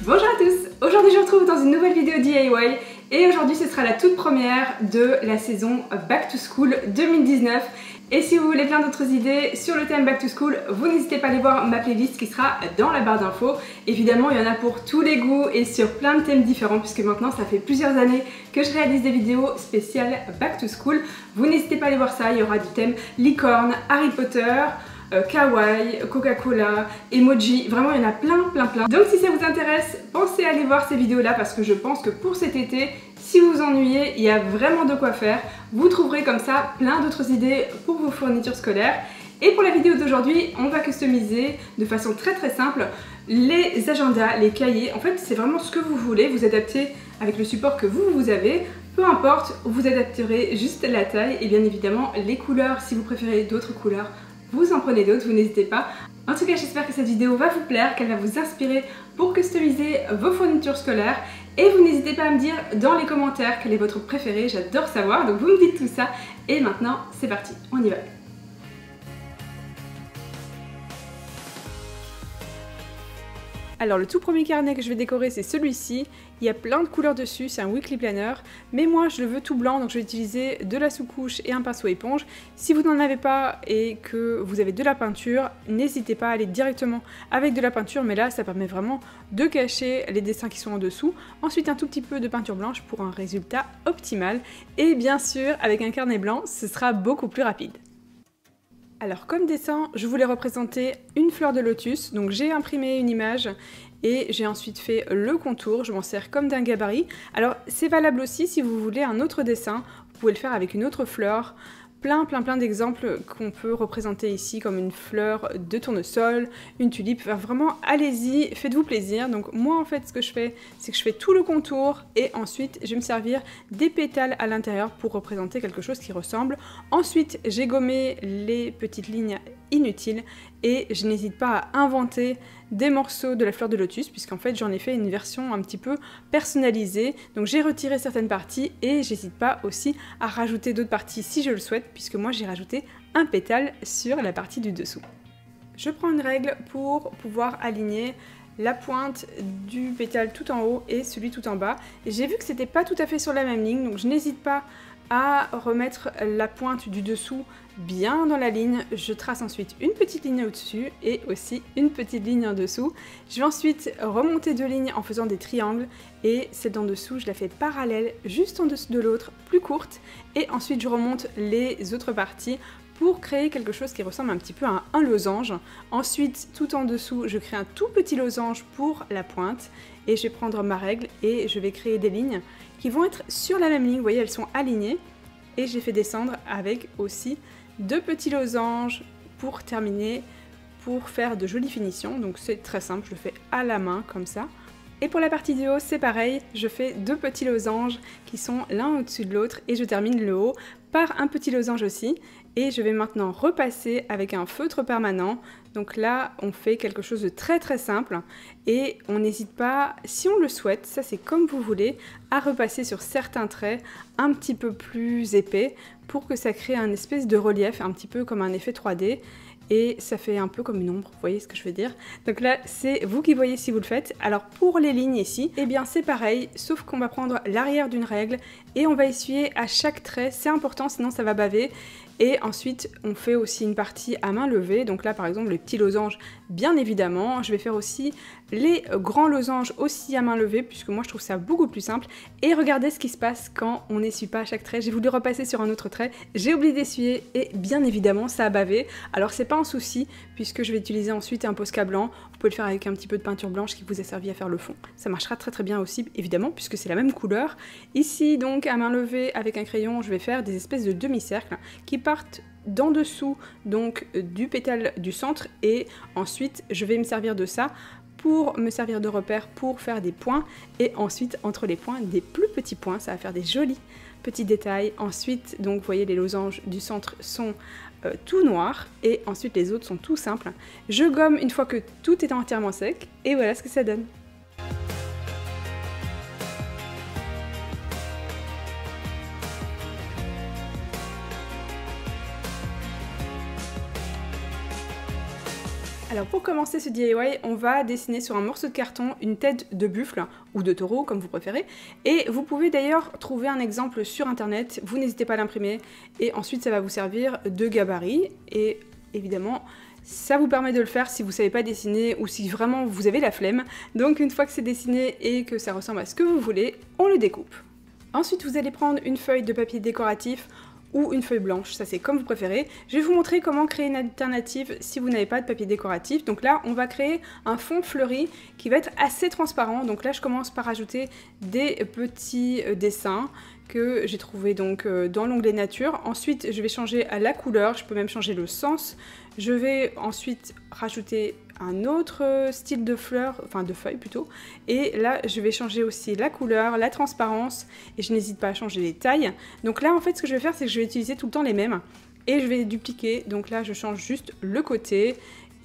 Bonjour à tous, aujourd'hui je vous retrouve dans une nouvelle vidéo DIY et aujourd'hui ce sera la toute première de la saison Back to School 2019. Et si vous voulez plein d'autres idées sur le thème Back to School, vous n'hésitez pas à aller voir ma playlist qui sera dans la barre d'infos. Évidemment, il y en a pour tous les goûts et sur plein de thèmes différents puisque maintenant ça fait plusieurs années que je réalise des vidéos spéciales Back to School. Vous n'hésitez pas à aller voir ça, il y aura du thème licorne, Harry Potter, kawaii, Coca-Cola, emoji, vraiment il y en a plein. Donc si ça vous intéresse, pensez à aller voir ces vidéos là parce que je pense que pour cet été, si vous vous ennuyez, il y a vraiment de quoi faire. Vous trouverez comme ça plein d'autres idées pour vos fournitures scolaires. Et pour la vidéo d'aujourd'hui, on va customiser de façon très simple les agendas, les cahiers. En fait, c'est vraiment ce que vous voulez, vous adaptez avec le support que vous avez. Peu importe, vous adapterez juste la taille et bien évidemment les couleurs si vous préférez d'autres couleurs. Vous en prenez d'autres, vous n'hésitez pas. En tout cas, j'espère que cette vidéo va vous plaire, qu'elle va vous inspirer pour customiser vos fournitures scolaires. Et vous n'hésitez pas à me dire dans les commentaires quel est votre préféré, j'adore savoir. Donc vous me dites tout ça. Et maintenant, c'est parti, on y va. Alors le tout premier carnet que je vais décorer c'est celui-ci, il y a plein de couleurs dessus, c'est un weekly planner, mais moi je le veux tout blanc donc je vais utiliser de la sous-couche et un pinceau éponge. Si vous n'en avez pas et que vous avez de la peinture, n'hésitez pas à aller directement avec de la peinture, mais là ça permet vraiment de cacher les dessins qui sont en dessous. Ensuite un tout petit peu de peinture blanche pour un résultat optimal, et bien sûr avec un carnet blanc ce sera beaucoup plus rapide. Alors comme dessin, je voulais représenter une fleur de lotus, donc j'ai imprimé une image et j'ai ensuite fait le contour, je m'en sers comme d'un gabarit. Alors c'est valable aussi si vous voulez un autre dessin, vous pouvez le faire avec une autre fleur. Plein d'exemples qu'on peut représenter ici comme une fleur de tournesol, une tulipe, enfin, vraiment allez-y, faites-vous plaisir. Donc moi en fait ce que je fais, c'est que je fais tout le contour et ensuite je vais me servir des pétales à l'intérieur pour représenter quelque chose qui ressemble. Ensuite j'ai gommé les petites lignes inutiles et je n'hésite pas à inventer des morceaux de la fleur de lotus puisqu'en fait j'en ai fait une version un petit peu personnalisée. Donc j'ai retiré certaines parties et j'hésite pas aussi à rajouter d'autres parties si je le souhaite puisque moi j'ai rajouté un pétale sur la partie du dessous. Je prends une règle pour pouvoir aligner la pointe du pétale tout en haut et celui tout en bas. J'ai vu que c'était pas tout à fait sur la même ligne donc je n'hésite pas à remettre la pointe du dessous bien dans la ligne. Je trace ensuite une petite ligne au-dessus et aussi une petite ligne en dessous. Je vais ensuite remonter deux lignes en faisant des triangles et celle d'en dessous je la fais parallèle juste en dessous de l'autre, plus courte, et ensuite je remonte les autres parties pour créer quelque chose qui ressemble un petit peu à un losange. Ensuite, tout en dessous, je crée un tout petit losange pour la pointe et je vais prendre ma règle et je vais créer des lignes qui vont être sur la même ligne. Vous voyez, elles sont alignées et j'ai fait descendre avec aussi deux petits losanges pour terminer, pour faire de jolies finitions. Donc c'est très simple, je le fais à la main comme ça. Et pour la partie du haut, c'est pareil, je fais deux petits losanges qui sont l'un au-dessus de l'autre et je termine le haut par un petit losange aussi. Et je vais maintenant repasser avec un feutre permanent. Donc là, on fait quelque chose de très simple et on n'hésite pas, si on le souhaite, ça c'est comme vous voulez, à repasser sur certains traits un petit peu plus épais pour que ça crée un espèce de relief, un petit peu comme un effet 3D. Et ça fait un peu comme une ombre, vous voyez ce que je veux dire? Donc là, c'est vous qui voyez si vous le faites. Alors pour les lignes ici, eh bien c'est pareil, sauf qu'on va prendre l'arrière d'une règle et on va essuyer à chaque trait, c'est important sinon ça va baver. Et ensuite, on fait aussi une partie à main levée. Donc là, par exemple, le petit losange, bien évidemment. Je vais faire aussi les grands losanges aussi à main levée, puisque moi, je trouve ça beaucoup plus simple. Et regardez ce qui se passe quand on n'essuie pas à chaque trait. J'ai voulu repasser sur un autre trait. J'ai oublié d'essuyer et bien évidemment, ça a bavé. Alors, c'est pas un souci, puisque je vais utiliser ensuite un Posca blanc. Vous pouvez le faire avec un petit peu de peinture blanche qui vous a servi à faire le fond. Ça marchera très bien aussi, évidemment, puisque c'est la même couleur. Ici, donc, à main levée, avec un crayon, je vais faire des espèces de demi-cercles qui partent d'en dessous donc du pétale du centre et ensuite je vais me servir de ça pour me servir de repère pour faire des points et ensuite entre les points des plus petits points, ça va faire des jolis petits détails. Ensuite donc vous voyez les losanges du centre sont tout noirs et ensuite les autres sont tout simples. Je gomme une fois que tout est entièrement sec et voilà ce que ça donne. Alors pour commencer ce DIY, on va dessiner sur un morceau de carton une tête de buffle ou de taureau comme vous préférez. Et vous pouvez d'ailleurs trouver un exemple sur internet, vous n'hésitez pas à l'imprimer et ensuite ça va vous servir de gabarit. Et évidemment ça vous permet de le faire si vous ne savez pas dessiner ou si vraiment vous avez la flemme. Donc une fois que c'est dessiné et que ça ressemble à ce que vous voulez, on le découpe. Ensuite vous allez prendre une feuille de papier décoratif ou une feuille blanche, ça c'est comme vous préférez. Je vais vous montrer comment créer une alternative si vous n'avez pas de papier décoratif. Donc là, on va créer un fond fleuri qui va être assez transparent. Donc là, je commence par ajouter des petits dessins que j'ai trouvé donc dans l'onglet nature. Ensuite, je vais changer la couleur, je peux même changer le sens. Je vais ensuite rajouter un autre style de fleurs, enfin de feuilles plutôt. Et là, je vais changer aussi la couleur, la transparence et je n'hésite pas à changer les tailles. Donc là, en fait, ce que je vais faire, c'est que je vais utiliser tout le temps les mêmes et je vais dupliquer. Donc là, je change juste le côté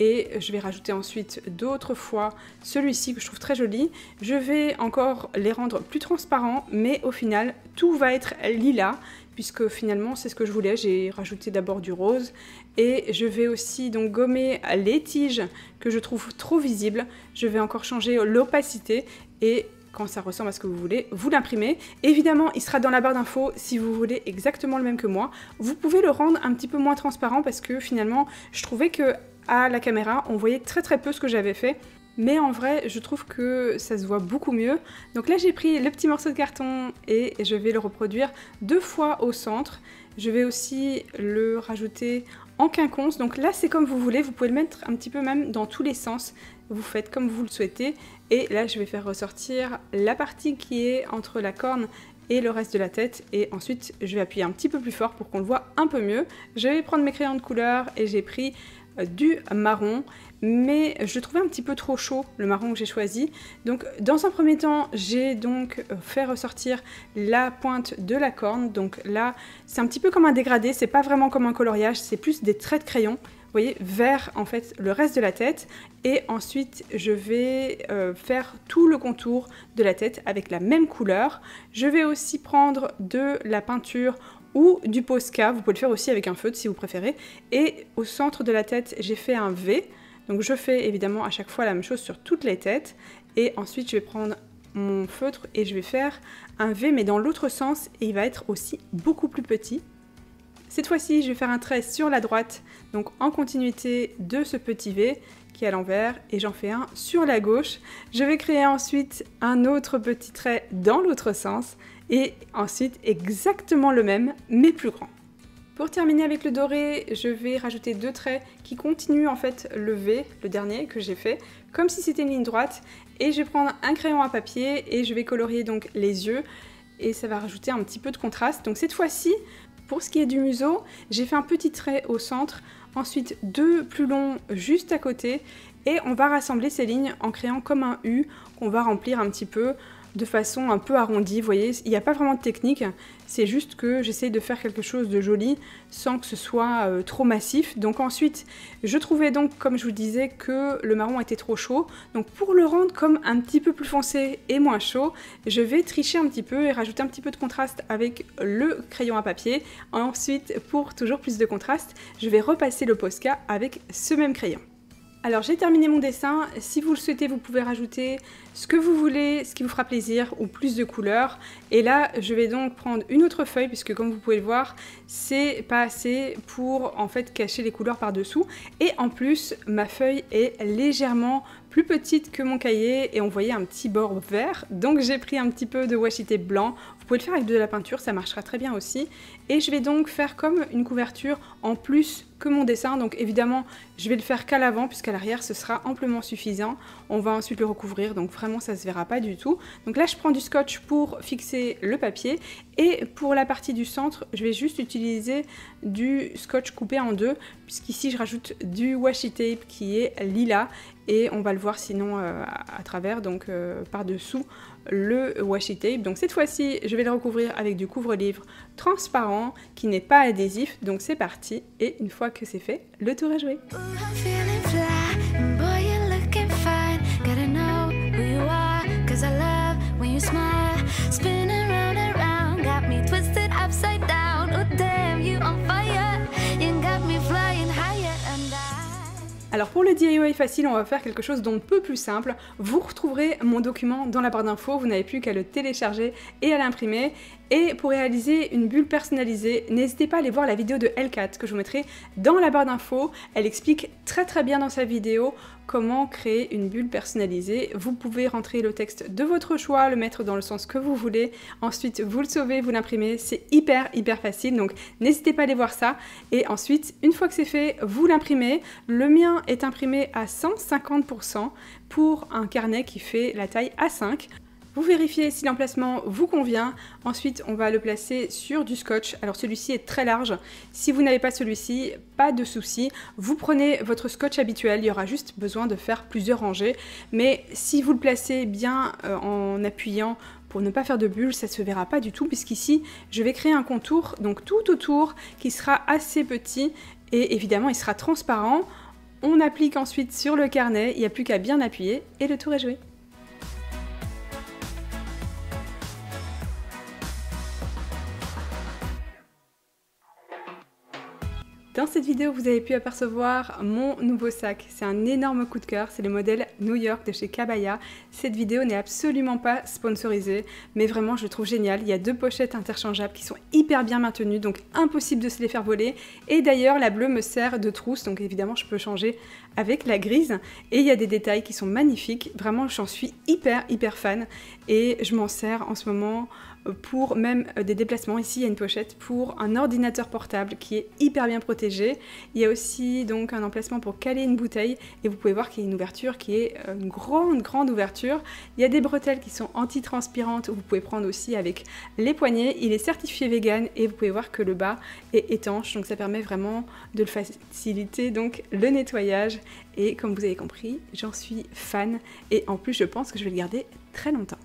et je vais rajouter ensuite d'autres fois celui-ci que je trouve très joli. Je vais encore les rendre plus transparents, mais au final, tout va être lilas puisque finalement c'est ce que je voulais. J'ai rajouté d'abord du rose et je vais aussi donc gommer les tiges que je trouve trop visibles. Je vais encore changer l'opacité et quand ça ressemble à ce que vous voulez, vous l'imprimez. Évidemment, il sera dans la barre d'infos si vous voulez exactement le même que moi. Vous pouvez le rendre un petit peu moins transparent parce que finalement, je trouvais que à la caméra, on voyait très peu ce que j'avais fait. Mais en vrai, je trouve que ça se voit beaucoup mieux. Donc là, j'ai pris le petit morceau de carton et je vais le reproduire 2 fois au centre. Je vais aussi le rajouter en quinconce. Donc là, c'est comme vous voulez. Vous pouvez le mettre un petit peu même dans tous les sens. Vous faites comme vous le souhaitez. Et là, je vais faire ressortir la partie qui est entre la corne et le reste de la tête. Et ensuite, je vais appuyer un petit peu plus fort pour qu'on le voit un peu mieux. Je vais prendre mes crayons de couleur et j'ai pris du marron, mais je le trouvais un petit peu trop chaud, le marron que j'ai choisi. Donc dans un premier temps, j'ai donc fait ressortir la pointe de la corne. Donc là, c'est un petit peu comme un dégradé, c'est pas vraiment comme un coloriage, c'est plus des traits de crayon. Vous voyez, vers en fait le reste de la tête. Et ensuite, je vais faire tout le contour de la tête avec la même couleur. Je vais aussi prendre de la peinture ou du Posca, vous pouvez le faire aussi avec un feutre si vous préférez. Et au centre de la tête, j'ai fait un V. Donc je fais évidemment à chaque fois la même chose sur toutes les têtes. Et ensuite, je vais prendre mon feutre et je vais faire un V, mais dans l'autre sens. Et il va être aussi beaucoup plus petit. Cette fois-ci, je vais faire un trait sur la droite, donc en continuité de ce petit V qui est à l'envers, et j'en fais un sur la gauche. Je vais créer ensuite un autre petit trait dans l'autre sens, et ensuite exactement le même, mais plus grand. Pour terminer avec le doré, je vais rajouter 2 traits qui continuent en fait le V, le dernier que j'ai fait, comme si c'était une ligne droite, et je vais prendre un crayon à papier et je vais colorier donc les yeux, et ça va rajouter un petit peu de contraste. Donc cette fois-ci, pour ce qui est du museau, j'ai fait un petit trait au centre, ensuite 2 plus longs juste à côté, et on va rassembler ces lignes en créant comme un U qu'on va remplir un petit peu de façon un peu arrondie. Vous voyez, il n'y a pas vraiment de technique, c'est juste que j'essaye de faire quelque chose de joli sans que ce soit trop massif. Donc ensuite, je trouvais donc, comme je vous disais, que le marron était trop chaud. Donc pour le rendre comme un petit peu plus foncé et moins chaud, je vais tricher un petit peu et rajouter un petit peu de contraste avec le crayon à papier. Ensuite, pour toujours plus de contraste, je vais repasser le Posca avec ce même crayon. Alors j'ai terminé mon dessin, si vous le souhaitez vous pouvez rajouter ce que vous voulez, ce qui vous fera plaisir ou plus de couleurs. Et là je vais donc prendre une autre feuille puisque comme vous pouvez le voir c'est pas assez pour en fait cacher les couleurs par dessous. Et en plus ma feuille est légèrement plus petite que mon cahier et on voyait un petit bord vert. Donc j'ai pris un petit peu de washi tape blanc, vous pouvez le faire avec de la peinture, ça marchera très bien aussi. Et je vais donc faire comme une couverture en plus que mon dessin. Donc évidemment je vais le faire qu'à l'avant puisqu'à l'arrière ce sera amplement suffisant. On va ensuite le recouvrir donc vraiment ça se verra pas du tout. Donc là je prends du scotch pour fixer le papier et pour la partie du centre je vais juste utiliser du scotch coupé en 2 puisqu'ici je rajoute du washi tape qui est lilas et on va le voir sinon à travers donc par dessous le washi tape. Donc cette fois-ci je vais le recouvrir avec du couvre-livre transparent qui n'est pas adhésif. Donc c'est parti et une fois que c'est fait, le tour est joué. Alors pour le DIY facile, on va faire quelque chose d'un peu plus simple. Vous retrouverez mon document dans la barre d'infos, vous n'avez plus qu'à le télécharger et à l'imprimer. Et pour réaliser une bulle personnalisée, n'hésitez pas à aller voir la vidéo de Hellcat que je vous mettrai dans la barre d'infos. Elle explique très bien dans sa vidéo comment créer une bulle personnalisée. Vous pouvez rentrer le texte de votre choix, le mettre dans le sens que vous voulez. Ensuite, vous le sauvez, vous l'imprimez. C'est hyper facile, donc n'hésitez pas à aller voir ça. Et ensuite, une fois que c'est fait, vous l'imprimez. Le mien est imprimé à 150% pour un carnet qui fait la taille A5. Vous vérifiez si l'emplacement vous convient. Ensuite, on va le placer sur du scotch. Alors celui-ci est très large. Si vous n'avez pas celui-ci, pas de souci. Vous prenez votre scotch habituel. Il y aura juste besoin de faire plusieurs rangées. Mais si vous le placez bien en appuyant pour ne pas faire de bulles, ça ne se verra pas du tout puisqu'ici, je vais créer un contour donc tout autour qui sera assez petit et évidemment, il sera transparent. On applique ensuite sur le carnet. Il n'y a plus qu'à bien appuyer et le tour est joué. Dans cette vidéo, vous avez pu apercevoir mon nouveau sac. C'est un énorme coup de cœur, c'est le modèle New York de chez Kabaya. Cette vidéo n'est absolument pas sponsorisée, mais vraiment je le trouve génial. Il y a 2 pochettes interchangeables qui sont hyper bien maintenues, donc impossible de se les faire voler. Et d'ailleurs, la bleue me sert de trousse, donc évidemment je peux changer avec la grise. Et il y a des détails qui sont magnifiques, vraiment j'en suis hyper fan. Et je m'en sers en ce moment pour même des déplacements. Ici, il y a une pochette pour un ordinateur portable qui est hyper bien protégé. Il y a aussi donc un emplacement pour caler une bouteille et vous pouvez voir qu'il y a une ouverture qui est une grande ouverture. Il y a des bretelles qui sont anti-transpirantes, vous pouvez prendre aussi avec les poignets. Il est certifié vegan et vous pouvez voir que le bas est étanche, donc ça permet vraiment de le faciliter donc le nettoyage. Et comme vous avez compris, j'en suis fan et en plus je pense que je vais le garder très longtemps.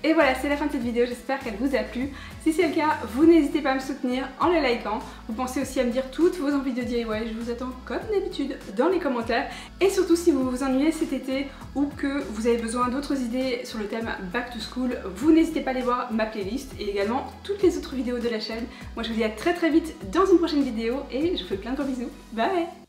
Et voilà, c'est la fin de cette vidéo, j'espère qu'elle vous a plu. Si c'est le cas, vous n'hésitez pas à me soutenir en le likant. Vous pensez aussi à me dire toutes vos envies de DIY, je vous attends comme d'habitude dans les commentaires. Et surtout, si vous vous ennuyez cet été ou que vous avez besoin d'autres idées sur le thème Back to School, vous n'hésitez pas à aller voir ma playlist et également toutes les autres vidéos de la chaîne. Moi je vous dis à très vite dans une prochaine vidéo et je vous fais plein de gros bisous. Bye!